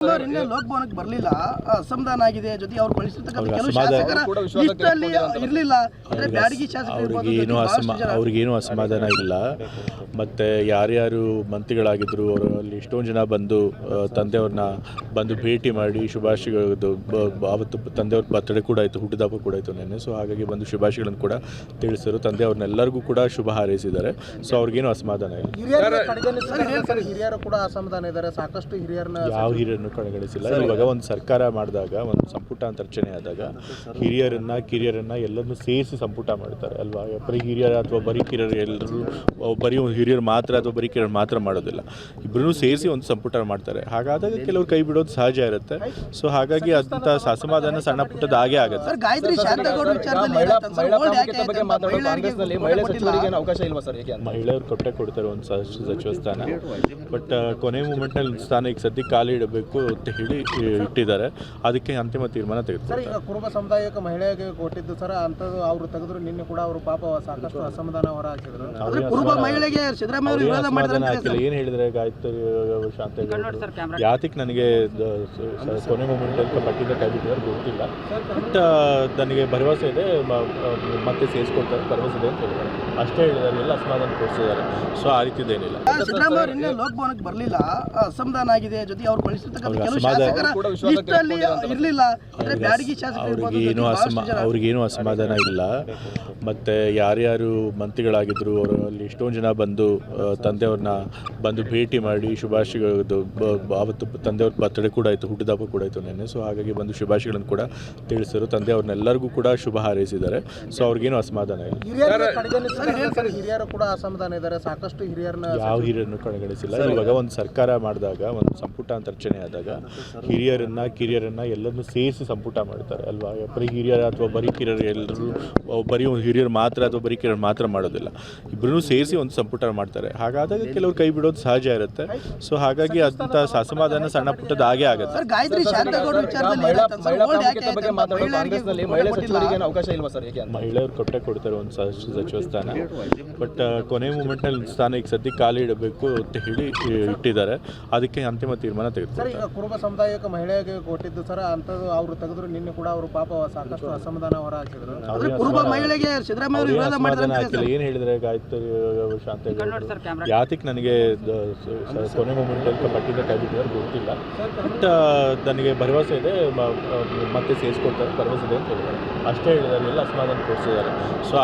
ಇನ್ನೇ ಲೋಕಭವನಕ್ಕೆ ಬರಲಿಲ್ಲ, ಅಸಮಾಧಾನ ಆಗಿದೆ. ಜೊತೆ ಅವ್ರು ಕಳಿಸಿರ್ತಕ್ಕಂಥ ಕೆಲವು ಶಾಸಕರ ಲಿಸ್ಟಲ್ಲಿ ಇರಲಿಲ್ಲ. ಬ್ಯಾಡಗಿ ಶಾಸಕರು ಅವ್ರಿಗೇನು ಅಸಮಾಧಾನ ಇಲ್ಲ. ಮತ್ತು ಯಾರ್ಯಾರು ಮಂತ್ರಿಗಳಾಗಿದ್ದರು ಅವರಲ್ಲಿ ಎಷ್ಟೊಂದು ಜನ ಬಂದು ತಂದೆಯವ್ರನ್ನ ಬಂದು ಭೇಟಿ ಮಾಡಿ ಶುಭಾಶಯಗಳು, ಆವತ್ತು ತಂದೆಯವ್ರ ಬರ್ತಡೇ ಕೂಡ ಆಯಿತು, ಹುಟ್ಟಿದಬ್ಬ ಕೂಡ ಆಯಿತು ನೆನ್ನೆ. ಸೊ ಹಾಗಾಗಿ ಬಂದು ಶುಭಾಶಯಗಳನ್ನು ಕೂಡ ತಿಳಿಸಿದರು. ತಂದೆಯವ್ರನ್ನೆಲ್ಲರಿಗೂ ಕೂಡ ಶುಭ ಹಾರೈಸಿದ್ದಾರೆ. ಸೊ ಅವ್ರಿಗೇನು ಅಸಮಾಧಾನ ಇಲ್ಲ. ಹಿರಿಯರು ಕೂಡ ಅಸಮಾಧಾನ ಇದ್ದಾರೆ. ಸಾಕಷ್ಟು ಹಿರಿಯರನ್ನ ಯಾವ ಹಿರಿಯರನ್ನು ಕಡೆಗಣಿಸಿಲ್ಲ. ಇವಾಗ ಒಂದು ಸರ್ಕಾರ ಮಾಡಿದಾಗ, ಒಂದು ಸಂಪುಟ ಅಂತ ರಚನೆ ಆದಾಗ ಕಿರಿಯರನ್ನ ಎಲ್ಲರನ್ನೂ ಸೇರಿಸಿ ಸಂಪುಟ ಮಾಡ್ತಾರೆ ಅಲ್ವಾ. ಬರೀ ಹಿರಿಯರ ಅಥವಾ ಬರೀ ಕಿರಿಯರು ಎಲ್ಲರೂ ಬರೀ ಒಂದು ಹಿರಿಯರು ಮಾತ್ರ ಅಥವಾ ಬರೀ ಕಿರಿಯರು ಮಾತ್ರ ಮಾಡೋದಿಲ್ಲ, ಇಬ್ಬರೂ ಸೇರಿಸಿ ಒಂದು ಸಂಪುಟ ಮಾಡ್ತಾರೆ. ಹಾಗಾದಾಗ ಕೆಲವರು ಕೈ ಬಿಡೋದು ಸಹಜ ಇರುತ್ತೆ. ಸೊ ಹಾಗಾಗಿ ಅಂಥ ಅಸಮಾಧಾನ ಸಣ್ಣ ಪುಟ್ಟದ ಹಾಗೆ ಆಗುತ್ತೆ. ಮಹಿಳೆಯರು ಕೊಡ್ತಾರೆ ಒಂದು ಸಚಿವ ಸ್ಥಾನ. ಬಟ್ ಕೊನೆ ಮೂಮೆಂಟ್ನಲ್ಲಿ ಸ್ಥಾನ ಈಗ ಸದ್ಯಕ್ಕೆ ಖಾಲಿ ಇಡಬೇಕು ಅಂತ ಹೇಳಿ ಇಟ್ಟಿದ್ದಾರೆ. ಅದಕ್ಕೆ ಅಂತಿಮ ತೀರ್ಮಾನ ತೆಗೆದುಕೊಳ್ಳಿ. ಈಗ ಕುರುಬ ಸಮುದಾಯಕ್ಕೆ ಮಹಿಳೆಗೆ ಕೊಟ್ಟಿದ್ದು ಸರ್, ಅಂಥದ್ದು ಅವರು ತೆಗೆದ್ರು. ನಿನ್ನೆ ಕೂಡ ಅವರು ಪಾಪ ಸಾಕಷ್ಟು ಅಸಮಾಧಾನ ಹೊರ ಹಾಕಿದ್ರು. ಕುರುಬ ಮಹಿಳೆಗೆ ಸಿದ್ದರಾಮಯ್ಯ ಅವರು ವಿರೋಧ ಮಾಡಿದ್ರು. ಏನು ಹೇಳಿದ್ರೆ ಗಾಯತ್ರಿ ಶಾಂತ ಯಾತಿಗೆ ನನಗೆ ಕೊನೆ ಮೂಮೆಂಟಲ್ಲಿ ಪಟ್ಟಿದ್ದ ಕೈ ಬಿಟ್ಟಿದ್ದಾರೆ ಗೊತ್ತಿಲ್ಲ. ಬಟ್ ನನಗೆ ಭರವಸೆ ಇದೆ, ಮತ್ತೆ ಸೇರಿಸ್ಕೊಡ್ತಾರೆ ಭರವಸೆ ಇದೆ ಅಂತ ಹೇಳಿದ್ದಾರೆ. ಅಷ್ಟೇ ಹೇಳಿದ್ದಾರೆ, ಎಲ್ಲ ಅಸಮಾಧಾನ ತೋರಿಸಿದ್ದಾರೆ. ಸೊ ಆ ರೀತಿದೇನಿಲ್ಲ. ಸಿದ್ದರಾಮಯ್ಯ ಅವರು ಇನ್ನೇ ಲೋಕಭವನಕ್ಕೆ ಬರಲಿಲ್ಲ, ಅಸಮಾಧಾನ ಆಗಿದೆ. ಜೊತೆ ಅವ್ರು ಕಳಿಸಿರ್ತಕ್ಕಂಥ ಕೆಲವು ಶಾಸಕರ ಲಿಸ್ಟಲ್ಲಿ ಇರಲಿಲ್ಲ. ಬ್ಯಾಡಗಿ ಶಾಸಕರು ಅವ್ರಿಗೇನು ಅಸಮಾಧಾನ ಇಲ್ಲ. ಮತ್ತು ಯಾರ್ಯಾರು ಮಂತ್ರಿಗಳಾಗಿದ್ದರು ಅವರಲ್ಲಿ ಎಷ್ಟೊಂದು ಜನ ಬಂದು ತಂದೆಯವ್ರನ್ನ ಬಂದು ಭೇಟಿ ಮಾಡಿ ಶುಭಾಶಯಗಳು, ಆವತ್ತು ತಂದೆಯವ್ರ ಬರ್ತಡೇ ಕೂಡ ಆಯಿತು, ಹುಟ್ಟಿದಬ್ಬ ಕೂಡ ಆಯಿತು ನೆನ್ನೆ. ಸೊ ಹಾಗಾಗಿ ಬಂದು ಶುಭಾಶಯಗಳನ್ನು ಕೂಡ ತಿಳಿಸಿದರು. ತಂದೆಯವ್ರನ್ನೆಲ್ಲರಿಗೂ ಕೂಡ ಶುಭ ಹಾರೈಸಿದ್ದಾರೆ. ಸೊ ಅವ್ರಿಗೇನು ಅಸಮಾಧಾನ ಇಲ್ಲ. ಹಿರಿಯರು ಕೂಡ ಅಸಮಾಧಾನ ಇದ್ದಾರೆ. ಸಾಕಷ್ಟು ಹಿರಿಯರನ್ನ ಯಾವ ಹಿರಿಯರನ್ನು ಕಡೆಗಣಿಸಿಲ್ಲ. ಇವಾಗ ಒಂದು ಸರ್ಕಾರ ಮಾಡಿದಾಗ, ಒಂದು ಸಂಪುಟ ಅಂತ ರಚನೆ ಆದಾಗ ಕಿರಿಯರನ್ನ ಎಲ್ಲರನ್ನೂ ಸೇರಿಸಿ ಸಂಪುಟ ಮಾಡ್ತಾರೆ ಅಲ್ವಾ. ಬರೀ ಹಿರಿಯರ ಅಥವಾ ಬರೀ ಕಿರಿಯರು ಎಲ್ಲರೂ ಬರೀ ಒಂದು ಹಿರಿಯರು ಮಾತ್ರ ಅಥವಾ ಬರೀ ಕಿರಿಯರು ಮಾತ್ರ ಮಾಡೋದಿಲ್ಲ, ಇಬ್ಬರೂ ಸೇರಿಸಿ ಒಂದು ಸಂಪುಟ ಮಾಡ್ತಾರೆ. ಹಾಗಾದಾಗ ಕೆಲವರು ಕೈ ಬಿಡೋದು ಸಹಜ ಇರುತ್ತೆ. ಸೊ ಹಾಗಾಗಿ ಅಂಥ ಅಸಮಾಧಾನ ಸಣ್ಣ ಪುಟ್ಟದ ಹಾಗೆ ಆಗುತ್ತೆ. ಮಹಿಳೆಯರು ಕೊಡ್ತಾರೆ ಒಂದು ಸಚಿವ ಸ್ಥಾನ. ಬಟ್ ಕೊನೆ ಮೂಮೆಂಟ್ನಲ್ಲಿ ಸ್ಥಾನ ಈಗ ಸದ್ಯಕ್ಕೆ ಖಾಲಿ ಇಡಬೇಕು ಅಂತ ಹೇಳಿ ಇಟ್ಟಿದ್ದಾರೆ. ಅದಕ್ಕೆ ಅಂತಿಮ ತೀರ್ಮಾನ ತೆಗೆದುಕೊಳ್ಳಿ. ಈಗ ಕುರುಬ ಸಮುದಾಯಕ್ಕೆ ಮಹಿಳೆಗೆ ಕೊಟ್ಟಿದ್ದು ಸರ್, ಅಂಥದ್ದು ಅವರು ತೆಗೆದ್ರು. ನಿನ್ನೆ ಕೂಡ ಅವರು ಪಾಪ ಸಾಕಷ್ಟು ಅಸಮಾಧಾನ ಹೊರ ಹಾಕಿದ್ರು. ಕುರುಬ ಮಹಿಳೆಗೆ ಸಿದ್ದರಾಮಯ್ಯ ಅವರು ವಿರೋಧ ಮಾಡಿದ್ರು. ಏನು ಹೇಳಿದ್ರೆ ಗಾಯತ್ರಿ ಶಾಂತ ಯಾತಿಗೆ ನನಗೆ ಕೊನೆ ಮೂಮೆಂಟಲ್ಲಿ ಪಟ್ಟಿದ್ದ ಕೈ ಬಿಟ್ಟಿದ್ದಾರೆ ಗೊತ್ತಿಲ್ಲ. ಬಟ್ ನನಗೆ ಭರವಸೆ ಇದೆ, ಮತ್ತೆ ಸೇರಿಸ್ಕೊಡ್ತಾರೆ ಭರವಸೆ ಇದೆ ಅಂತ ಹೇಳಿದ್ದಾರೆ. ಅಷ್ಟೇ ಹೇಳಿದ್ದಾರೆ, ಎಲ್ಲ ಅಸಮಾಧಾನ ತೋರಿಸಿದ್ದಾರೆ. ಸೊ